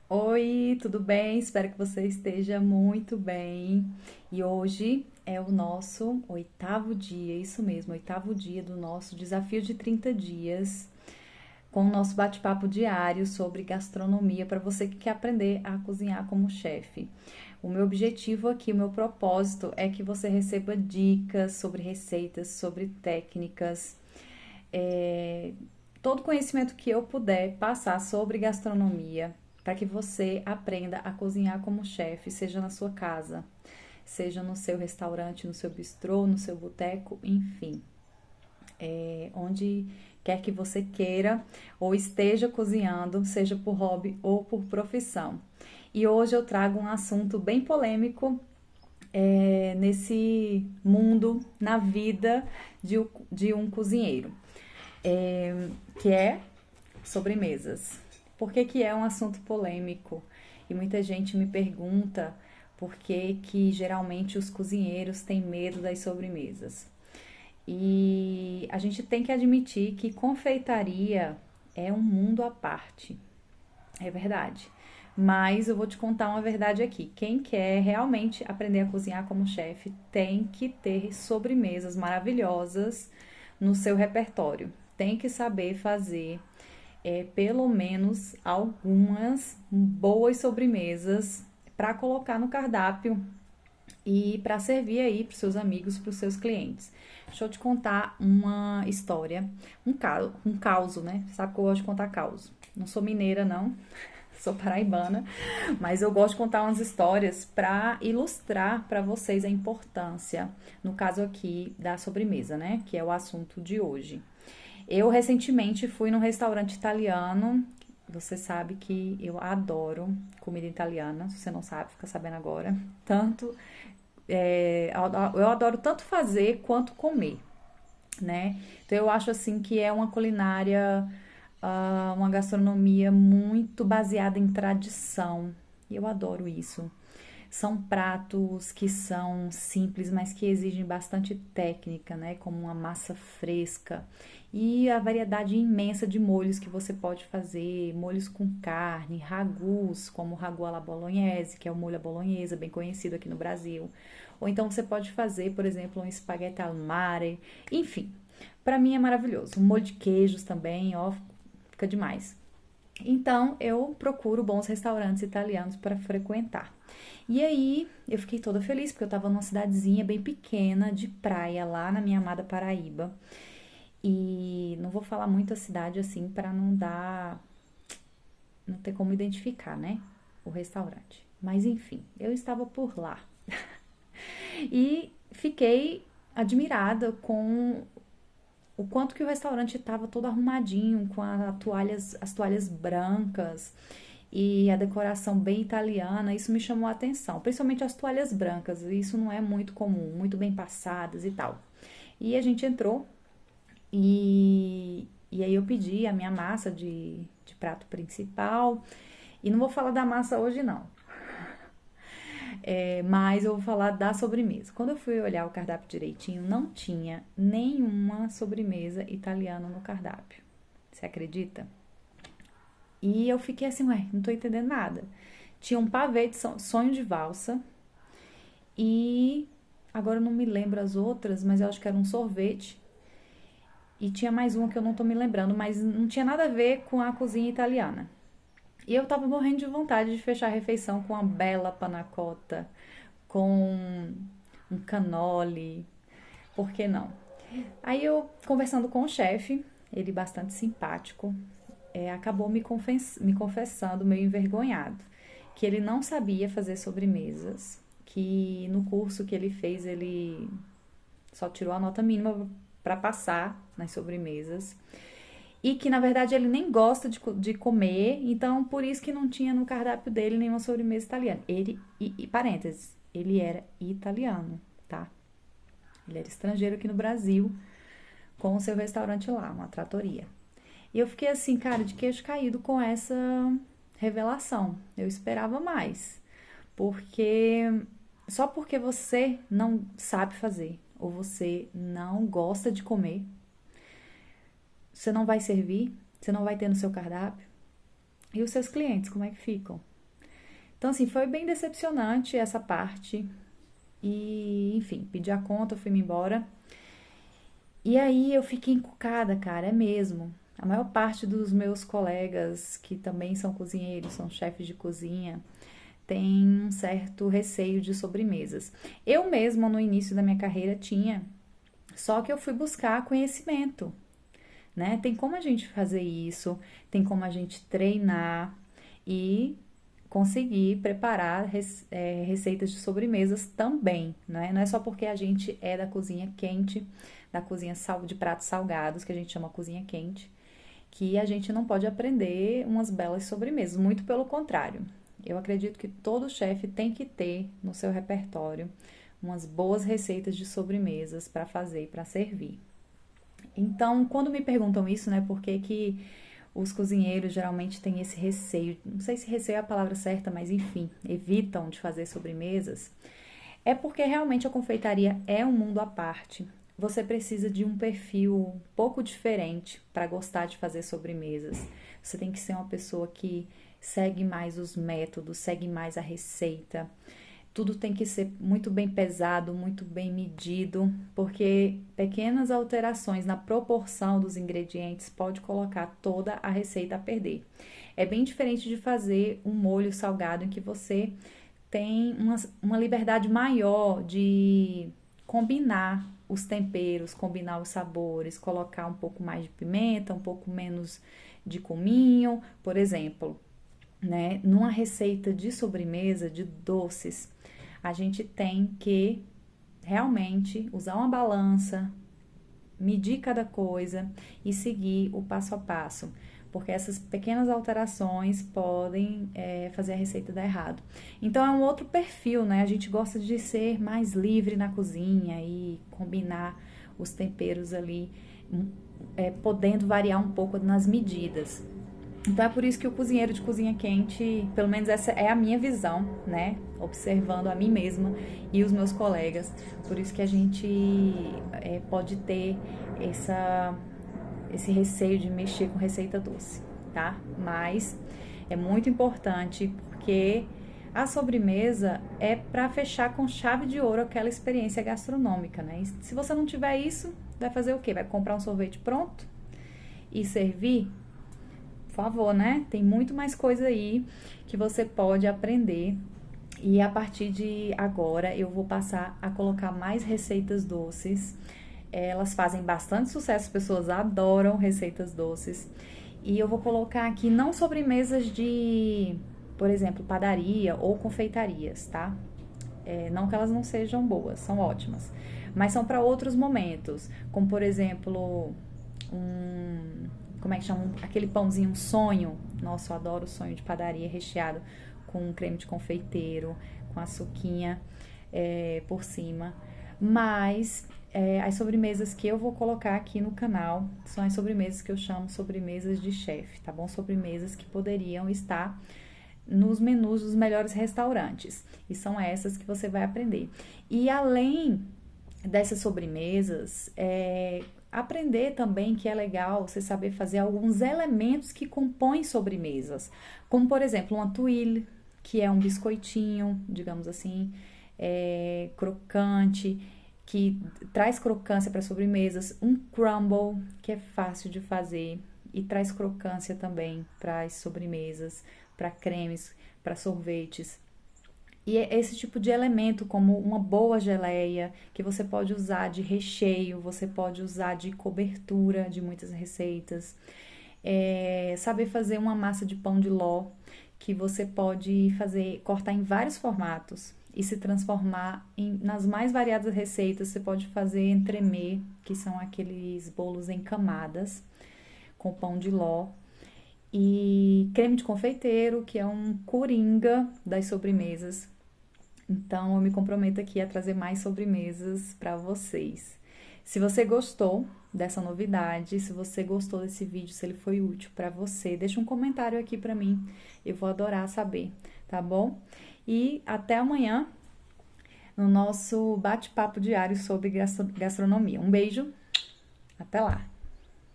Oi, tudo bem? Espero que você esteja muito bem. E hoje é o nosso oitavo dia, isso mesmo, oitavo dia do nosso desafio de 30 dias, com o nosso bate-papo diário sobre gastronomia para você que quer aprender a cozinhar como chefe. O meu objetivo aqui, o meu propósito é que você receba dicas sobre receitas, sobre técnicas, é, todo conhecimento que eu puder passar sobre gastronomia para que você aprenda a cozinhar como chefe, seja na sua casa, seja no seu restaurante, no seu bistrô, no seu boteco, enfim, onde quer que você queira ou esteja cozinhando, seja por hobby ou por profissão. E hoje eu trago um assunto bem polêmico nesse mundo, na vida de um cozinheiro, que é sobremesas. Por que que é um assunto polêmico? E muita gente me pergunta por que que geralmente os cozinheiros têm medo das sobremesas. E a gente tem que admitir que confeitaria é um mundo à parte. É verdade. Mas eu vou te contar uma verdade aqui. Quem quer realmente aprender a cozinhar como chefe tem que ter sobremesas maravilhosas no seu repertório. Tem que saber fazer pelo menos algumas boas sobremesas para colocar no cardápio e para servir aí para os seus amigos, para os seus clientes. Deixa eu te contar uma história, um caos, né? Sabe que eu gosto de contar caos. Não sou mineira, não, sou paraibana, mas eu gosto de contar umas histórias para ilustrar para vocês a importância, no caso aqui, da sobremesa, né? Que é o assunto de hoje. Eu recentemente fui num restaurante italiano. Você sabe que eu adoro comida italiana. Se você não sabe, fica sabendo agora. Tanto eu adoro tanto fazer quanto comer, né? Então eu acho assim que é uma culinária, uma gastronomia muito baseada em tradição. E eu adoro isso. São pratos que são simples, mas que exigem bastante técnica, né? Como uma massa fresca e a variedade imensa de molhos que você pode fazer, molhos com carne, ragus, como o ragu alla bolognese, que é o molho à bolonhesa, bem conhecido aqui no Brasil. Ou então você pode fazer, por exemplo, um espaguete al mare, enfim. Para mim é maravilhoso. Um molho de queijos também, ó, fica demais. Então eu procuro bons restaurantes italianos para frequentar. E aí eu fiquei toda feliz porque eu estava numa cidadezinha bem pequena de praia lá na minha amada Paraíba. E não vou falar muito a cidade assim para não ter como identificar, né? O restaurante. Mas enfim, eu estava por lá e fiquei admirada com o quanto que o restaurante estava todo arrumadinho, com as toalhas brancas e a decoração bem italiana. Isso me chamou a atenção, principalmente as toalhas brancas. Isso não é muito comum, muito bem passadas e tal. E a gente entrou e aí eu pedi a minha massa de prato principal. E não vou falar da massa hoje, não. Mas eu vou falar da sobremesa. Quando eu fui olhar o cardápio direitinho, não tinha nenhuma sobremesa italiana no cardápio. Você acredita? E eu fiquei assim, ué, não tô entendendo nada. Tinha um pavê de sonho de valsa e agora eu não me lembro as outras, mas eu acho que era um sorvete. E tinha mais uma que eu não tô me lembrando, mas não tinha nada a ver com a cozinha italiana. E eu tava morrendo de vontade de fechar a refeição com uma bela panna cotta, com um cannoli, por que não? Aí eu, conversando com o chefe, ele bastante simpático, acabou me confessando, meio envergonhado, que ele não sabia fazer sobremesas, que no curso que ele fez ele só tirou a nota mínima para passar nas sobremesas e que na verdade ele nem gosta de comer, então por isso que não tinha no cardápio dele nenhuma sobremesa italiana. E parênteses, ele era italiano, tá? Ele era estrangeiro aqui no Brasil, com o seu restaurante lá, uma tratoria. E eu fiquei assim, cara, de queixo caído com essa revelação. Eu esperava mais. Porque só porque você não sabe fazer ou você não gosta de comer, você não vai servir, você não vai ter no seu cardápio. E os seus clientes, como é que ficam? Então, assim, foi bem decepcionante essa parte. E, enfim, pedi a conta, fui-me embora. E aí eu fiquei encucada, cara, é mesmo. A maior parte dos meus colegas, que também são cozinheiros, são chefes de cozinha, tem um certo receio de sobremesas. Eu mesma, no início da minha carreira, tinha, só que eu fui buscar conhecimento, né? Tem como a gente fazer isso, tem como a gente treinar e conseguir preparar receitas de sobremesas também, né? Não é só porque a gente é da cozinha quente, da cozinha de pratos salgados, que a gente chama cozinha quente, que a gente não pode aprender umas belas sobremesas. Muito pelo contrário. Eu acredito que todo chefe tem que ter no seu repertório umas boas receitas de sobremesas para fazer e para servir. Então, quando me perguntam isso, né, por que que os cozinheiros geralmente têm esse receio, não sei se receio é a palavra certa, mas enfim, evitam de fazer sobremesas, é porque realmente a confeitaria é um mundo à parte. Você precisa de um perfil um pouco diferente para gostar de fazer sobremesas. Você tem que ser uma pessoa que segue mais os métodos, segue mais a receita. Tudo tem que ser muito bem pesado, muito bem medido, porque pequenas alterações na proporção dos ingredientes pode colocar toda a receita a perder. É bem diferente de fazer um molho salgado em que você tem uma liberdade maior de combinar os temperos, combinar os sabores, colocar um pouco mais de pimenta, um pouco menos de cominho, por exemplo, né? Numa receita de sobremesa, de doces, a gente tem que realmente usar uma balança, medir cada coisa e seguir o passo a passo, porque essas pequenas alterações podem fazer a receita dar errado. Então é um outro perfil, né? A gente gosta de ser mais livre na cozinha e combinar os temperos ali, podendo variar um pouco nas medidas. Então é por isso que o cozinheiro de cozinha quente, pelo menos essa é a minha visão, né? Observando a mim mesma e os meus colegas. Por isso que a gente pode ter esse receio de mexer com receita doce, tá? Mas é muito importante porque a sobremesa é para fechar com chave de ouro aquela experiência gastronômica, né? E se você não tiver isso, vai fazer o quê? Vai comprar um sorvete pronto e servir? Por favor, né? Tem muito mais coisa aí que você pode aprender. E a partir de agora eu vou passar a colocar mais receitas doces. Elas fazem bastante sucesso, as pessoas adoram receitas doces. E eu vou colocar aqui não sobremesas de, por exemplo, padaria ou confeitarias, tá? Não que elas não sejam boas, são ótimas. Mas são para outros momentos, como por exemplo, como é que chama? Aquele pãozinho, um sonho. Nossa, eu adoro o sonho de padaria recheado com creme de confeiteiro, com açuquinha por cima. Mas as sobremesas que eu vou colocar aqui no canal são as sobremesas que eu chamo sobremesas de chefe, tá bom? Sobremesas que poderiam estar nos menus dos melhores restaurantes. E são essas que você vai aprender. E além dessas sobremesas, aprender também que é legal você saber fazer alguns elementos que compõem sobremesas, como por exemplo uma tuile, que é um biscoitinho, digamos assim, crocante, que traz crocância para sobremesas, um crumble, que é fácil de fazer e traz crocância também para as sobremesas, para cremes, para sorvetes. E esse tipo de elemento, como uma boa geleia, que você pode usar de recheio, você pode usar de cobertura de muitas receitas. Saber fazer uma massa de pão de ló, que você pode cortar em vários formatos e se transformar nas mais variadas receitas. Você pode fazer entremê, que são aqueles bolos em camadas, com pão de ló. E creme de confeiteiro, que é um coringa das sobremesas. Então, eu me comprometo aqui a trazer mais sobremesas para vocês. Se você gostou dessa novidade, se você gostou desse vídeo, se ele foi útil para você, deixa um comentário aqui para mim. Eu vou adorar saber, tá bom? E até amanhã no nosso bate-papo diário sobre gastronomia. Um beijo, até lá!